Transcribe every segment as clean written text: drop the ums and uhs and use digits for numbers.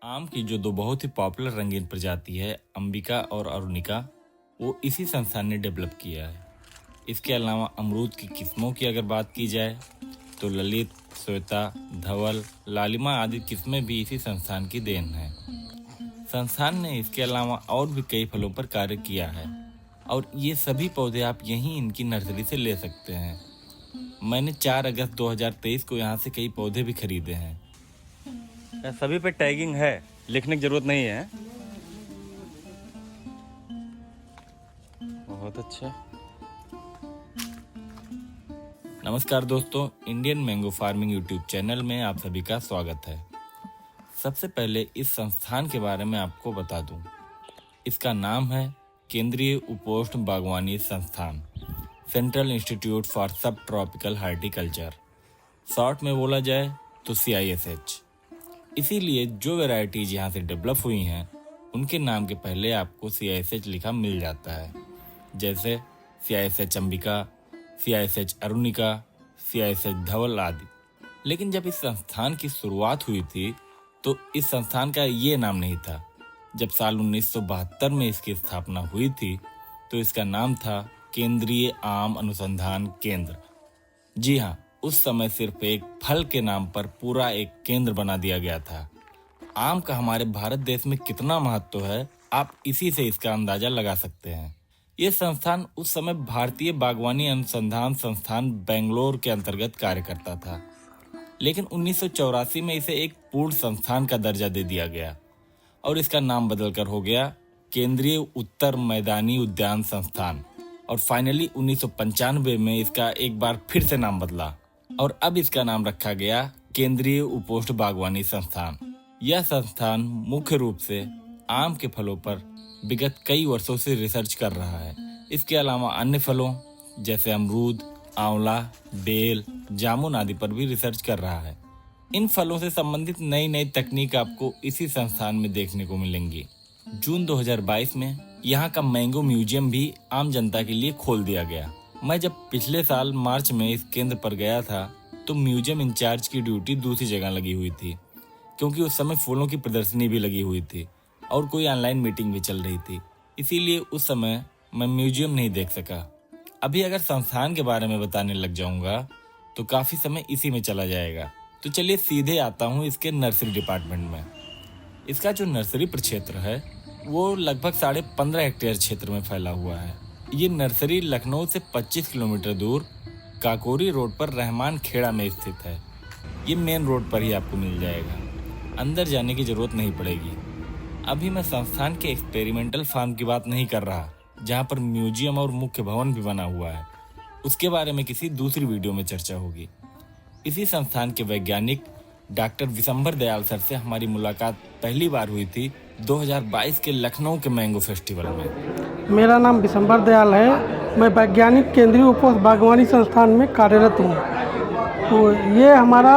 आम की जो दो बहुत ही पॉपुलर रंगीन प्रजाति है अंबिका और अरुणिका, वो इसी संस्थान ने डेवलप किया है। इसके अलावा अमरूद की किस्मों की अगर बात की जाए तो ललित, श्वेता, धवल, लालिमा आदि किस्में भी इसी संस्थान की देन है। संस्थान ने इसके अलावा और भी कई फलों पर कार्य किया है और ये सभी पौधे आप यहीं इनकी नर्सरी से ले सकते हैं। मैंने 4 अगस्त 2023 को यहाँ से कई पौधे भी खरीदे हैं। सभी पे टैगिंग है, लिखने की जरूरत नहीं है। बहुत अच्छा। नमस्कार दोस्तों, Indian mango farming YouTube channel में आप सभी का स्वागत है। सबसे पहले इस संस्थान के बारे में आपको बता दूं। इसका नाम है केंद्रीय उपोष्ण बागवानी संस्थान, सेंट्रल इंस्टीट्यूट फॉर सब ट्रॉपिकल हार्टिकल्चर। शॉर्ट में बोला जाए तो CISH। इसीलिए जो वैरायटीज यहाँ से डेवलप हुई हैं उनके नाम के पहले आपको CISH लिखा मिल जाता है, जैसे CISH अंबिका, CISH अरुणिका, CISH धवल आदि। लेकिन जब इस संस्थान की शुरुआत हुई थी तो इस संस्थान का ये नाम नहीं था। जब साल 1972 में इसकी स्थापना हुई थी तो इसका नाम था केंद्रीय आम अनुसंधान केंद्र। जी हाँ, उस समय सिर्फ एक फल के नाम पर पूरा एक केंद्र बना दिया गया था। आम का हमारे भारत देश में कितना महत्व है, आप इसी से इसका अंदाजा लगा सकते हैं। ये संस्थान उस समय भारतीय बागवानी अनुसंधान संस्थान बेंगलोर के अंतर्गत कार्य करता था, लेकिन 1984 में इसे एक पूर्ण संस्थान का दर्जा दे दिया गया और इसका नाम बदलकर हो गया केंद्रीय उत्तर मैदानी उद्यान संस्थान। और फाइनली 1995 में इसका एक बार फिर से नाम बदला और अब इसका नाम रखा गया केंद्रीय उपोष्ण बागवानी संस्थान। यह संस्थान मुख्य रूप से आम के फलों पर विगत कई वर्षों से रिसर्च कर रहा है। इसके अलावा अन्य फलों जैसे अमरूद, आंवला, बेल, जामुन आदि पर भी रिसर्च कर रहा है। इन फलों से संबंधित नई नई तकनीक आपको इसी संस्थान में देखने को मिलेंगी। जून 2022 में यहाँ का मैंगो म्यूजियम भी आम जनता के लिए खोल दिया गया। मैं जब पिछले साल मार्च में इस केंद्र पर गया था तो म्यूजियम इंचार्ज की ड्यूटी दूसरी जगह लगी हुई थी, क्योंकि उस समय फूलों की प्रदर्शनी भी लगी हुई थी और कोई ऑनलाइन मीटिंग भी चल रही थी। इसीलिए उस समय मैं म्यूजियम नहीं देख सका। अभी अगर संस्थान के बारे में बताने लग जाऊंगा तो काफी समय इसी में चला जाएगा। तो चलिए सीधे आता हूँ इसके नर्सरी डिपार्टमेंट में। इसका जो नर्सरी प्रक्षेत्र है वो लगभग 15.5 हेक्टेयर क्षेत्र में फैला हुआ है। ये नर्सरी लखनऊ से 25 किलोमीटर दूर काकोरी रोड पर रहमान खेड़ा में स्थित है। ये मेन रोड पर ही आपको मिल जाएगा, अंदर जाने की जरूरत नहीं पड़ेगी। अभी मैं संस्थान के एक्सपेरिमेंटल फार्म की बात नहीं कर रहा, जहाँ पर म्यूजियम और मुख्य भवन भी बना हुआ है। उसके बारे में किसी दूसरी वीडियो में चर्चा होगी। इसी संस्थान के वैज्ञानिक डॉक्टर विशंबर दयाल सर से हमारी मुलाकात पहली बार हुई थी 2022 के लखनऊ के मैंगो फेस्टिवल में। मेरा नाम विशंबर दयाल है। मैं वैज्ञानिक केंद्रीय उपोष्ण बागवानी संस्थान में कार्यरत हूँ। तो ये हमारा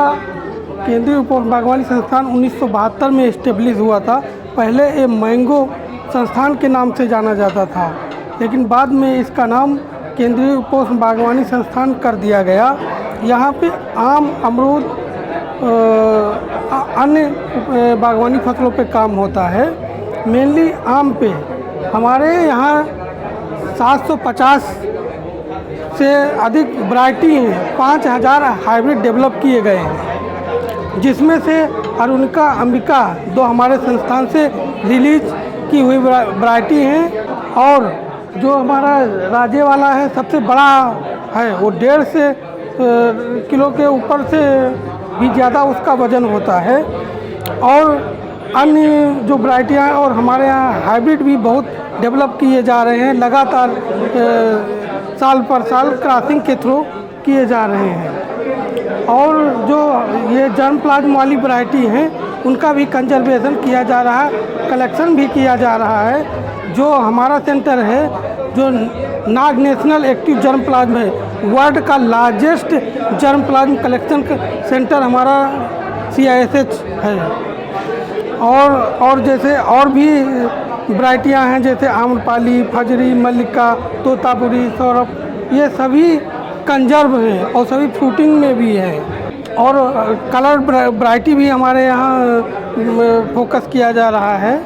केंद्रीय उपोष्ण बागवानी संस्थान 1972 में इस्टेब्लिश हुआ था। पहले ये मैंगो संस्थान के नाम से जाना जाता था, लेकिन बाद में इसका नाम केंद्रीय उपोष्ण बागवानी संस्थान कर दिया गया। यहाँ पे आम, अमरूद, अन्य बागवानी फसलों पे काम होता है। मेनली आम पे हमारे यहाँ 750 से अधिक वैरायटी हैं। 5000 हाइब्रिड डेवलप किए गए हैं, जिसमें से अरुणिका, अंबिका दो हमारे संस्थान से रिलीज की हुई वैरायटी हैं। और जो हमारा राजे वाला है सबसे बड़ा है, वो 1.5 किलो के ऊपर से भी ज़्यादा उसका वजन होता है। और अन्य जो वैरायटियाँ हैं और हमारे यहाँ हाइब्रिड भी बहुत डेवलप किए जा रहे हैं। लगातार साल पर साल क्रॉसिंग के थ्रू किए जा रहे हैं। और जो ये जर्म प्लाज्म वाली वैरायटी हैं उनका भी कंजर्वेशन किया जा रहा है, कलेक्शन भी किया जा रहा है। जो हमारा सेंटर है, जो नाग नेशनल एक्टिव जर्म प्लाज्म है, वर्ल्ड का largest germ plasm collection centre हमारा CISH है। और जैसे और भी वैरायटियां हैं, जैसे आम्रपाली, फजरी, मल्लिका, तोतापुरी, सौरभ, ये सभी कंजर्व हैं और सभी फ्रूटिंग में भी हैं। और कलर वैरायटी भी हमारे यहाँ फोकस किया जा रहा है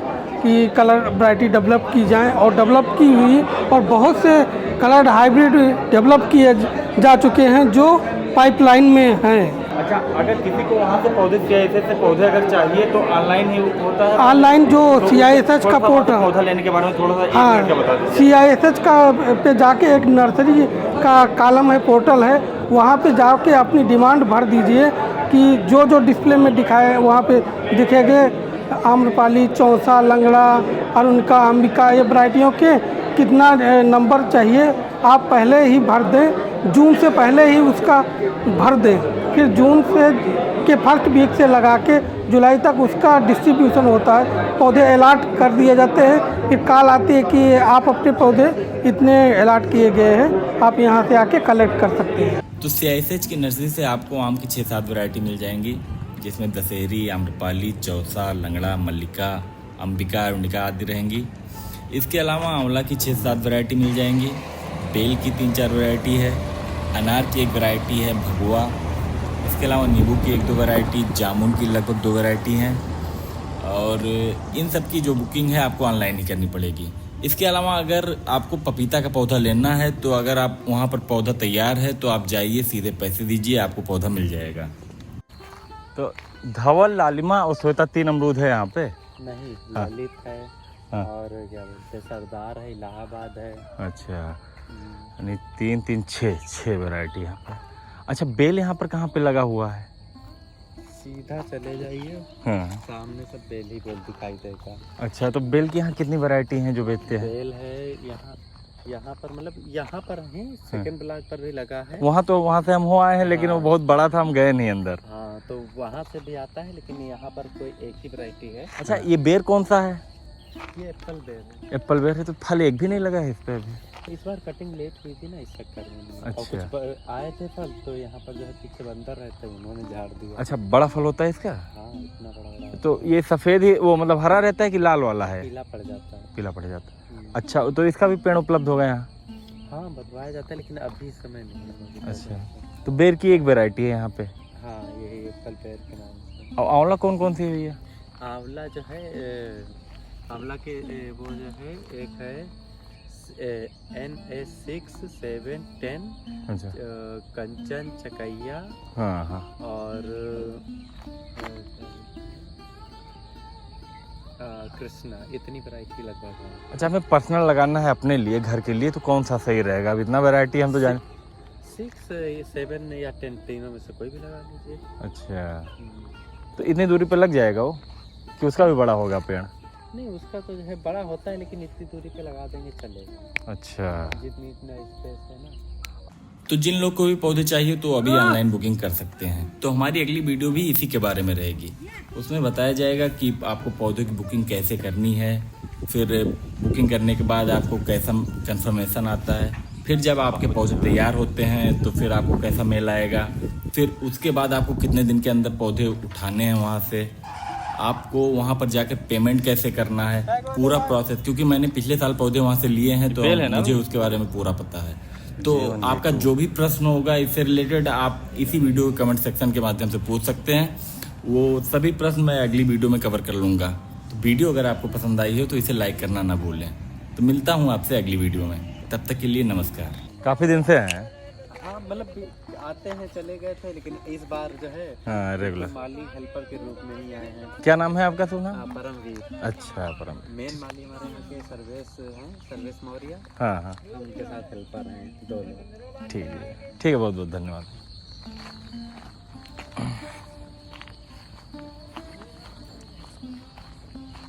कि कलर वैरायटी डेवलप की जाए, और डेवलप की हुई और बहुत से कलर हाइब्रिड डेवलप किए जा चुके हैं जो पाइपलाइन में हैं। अच्छा, अगर किसी को वहाँ से पौधे CISH से पौधे अगर चाहिए तो ऑनलाइन ही होता है? ऑनलाइन जो तो CISH का पोर्टल, पौधा लेने के बारे में थोड़ा सा एक हाँ, मिनट का बता दीजिए। CISH का पे जाके एक नर्सरी का कॉलम है, पोर्टल है, वहाँ पे जाके अपनी डिमांड भर दीजिए कि जो जो डिस्प्ले में दिखाए है वहाँ पे दिखेंगे आम्रपाली, चौसा, लंगड़ा, अरुणिका, अंबिका, ये वैरायटियों के कितना नंबर चाहिए आप पहले ही भर दें, जून से पहले ही उसका भर दें, फिर जून से के फर्स्ट वीक से लगा के जुलाई तक उसका डिस्ट्रीब्यूशन होता है। पौधे अलॉट कर दिए जाते हैं, फिर कॉल आती है कि आप अपने पौधे इतने अलॉट किए गए हैं, आप यहाँ से आके कलेक्ट कर सकते हैं। तो CISH की नर्सरी से आपको आम की 6-7 वैरायटी मिल जाएंगी, जिसमें दशहरी, आम्रपाली, चौसा, लंगड़ा, मल्लिका, अंबिका, अरुणिका आदि रहेंगी। इसके अलावा आंवला की 6-7 वैरायटी मिल जाएंगी, बेल की 3-4 वैरायटी है, अनार की एक वैरायटी है, भगवा। इसके अलावा नींबू की 1-2 वैरायटी, जामुन की लगभग 2 वैरायटी हैं, और इन सब की जो बुकिंग है आपको ऑनलाइन ही करनी पड़ेगी। इसके अलावा अगर आपको पपीता का पौधा लेना है तो अगर आप वहाँ पर पौधा तैयार है तो आप जाइए, सीधे पैसे दीजिए, आपको पौधा मिल जाएगा। तो धवल, लालिमा और श्वेता 3 अमरूद है यहाँ पे? नहीं, हाँ। ललित है, हाँ। और क्या बोलते हैं, सरदार है, इलाहाबाद है। अच्छा, यानी 3 6 वैरायटी यहाँ पे। अच्छा, बेल यहाँ पर कहाँ पे लगा हुआ है? सीधा चले जाइए, हाँ। सामने सब बेल ही बेल दिखाई देगा। अच्छा, तो बेल की यहाँ कितनी वैरायटी हैं जो बेचते हैं? बेल है यहाँ पर, मतलब यहाँ पर है, सेकंड ब्लॉक पर भी लगा है। वहाँ से हम हो आए हैं, लेकिन वो बहुत बड़ा था, हम गए नहीं अंदर। हाँ, तो वहाँ से भी आता है, लेकिन यहाँ पर कोई एक ही वैरायटी है। अच्छा, ये बेर कौन सा है? ये एप्पल बेल है। एप्पल बेर है, तो फल एक भी नहीं लगा है इस पे अभी। इस बार कटिंग लेट हुई थी ना, इस चक्कर में। और अच्छा। कुछ आए थे फल, तो यहाँ पर जो है पीछे बंदर रहते हैं, उन्होंने झाड़ दिया। अच्छा, बड़ा फल होता है इसका? हाँ, इतना बड़ा बड़ा। तो ये सफेद ही, वो मतलब हरा रहता है कि लाल वाला है? पीला पड़ जाता है। पीला पड़ जाता है। अच्छा, तो इसका भी पेड़ उपलब्ध होगा यहाँ? हाँ, बनवाया जाता है, लेकिन अभी समय नहीं है। अच्छा, तो बेर की एक वैरायटी है यहाँ पे? हाँ, यही एप्पल पेड़ के नाम से। और आंवला कौन कौन सी है भैया? आंवला जो है, आंवला के वो जो है, एक है NS 6, 7, 10, अच्छा, कंचन, चकैया, हाँ हाँ, और कृष्णा, इतनी वैरायटी लगभग है। अच्छा, हमें पर्सनल लगाना है अपने लिए, घर के लिए, तो कौन सा सही रहेगा? अब इतना वैरायटी हम तो जाने। 6, 7 या 10, तीनों में से कोई भी लगा लीजिए। अच्छा, तो इतनी दूरी पे लग जाएगा वो, कि उसका भी बड़ा होगा पेड़? नहीं, उसका तो जो है बड़ा होता है, लेकिन इतनी दूरी पे लगा देंगे चलेगा। अच्छा, जितनी इतना स्पेस है ना। तो जिन लोग को भी पौधे चाहिए तो अभी ऑनलाइन बुकिंग कर सकते हैं। तो हमारी अगली वीडियो भी इसी के बारे में रहेगी, उसमें बताया जाएगा कि आपको पौधों की बुकिंग कैसे करनी है, फिर बुकिंग करने के बाद आपको कैसा कंफर्मेशन आता है, फिर जब आपके पौधे तैयार होते हैं तो फिर आपको कैसा मेल आएगा, फिर उसके बाद आपको कितने दिन के अंदर पौधे उठाने हैं वहाँ से, आपको वहाँ पर जाकर पेमेंट कैसे करना है, पूरा प्रोसेस। क्योंकि मैंने पिछले साल पौधे वहाँ से लिए हैं तो मुझे उसके बारे में पूरा पता है। तो आपका जो भी प्रश्न होगा इससे रिलेटेड आप इसी वीडियो के कमेंट सेक्शन के माध्यम से पूछ सकते हैं, वो सभी प्रश्न मैं अगली वीडियो में कवर कर लूँगा। तो वीडियो अगर आपको पसंद आई हो तो इसे लाइक करना ना भूलें। तो मिलता हूँ आपसे अगली वीडियो में, तब तक के लिए नमस्कार। काफी दिन से हैं? हाँ, मतलब आते हैं, चले गए थे, लेकिन इस बार जो है हाँ, रेगुलर माली हेल्पर के रूप में ही आए हैं। क्या नाम है आपका? सुना? परमवीर। अच्छा, परम। मेन माली हमारे यहाँ के सर्वेश हैं, सर्वेश मौर्य। हाँ हाँ, उनके साथ हेल्पर हैं 2 लोग। ठीक है, ठीक है, बहुत बहुत धन्यवाद।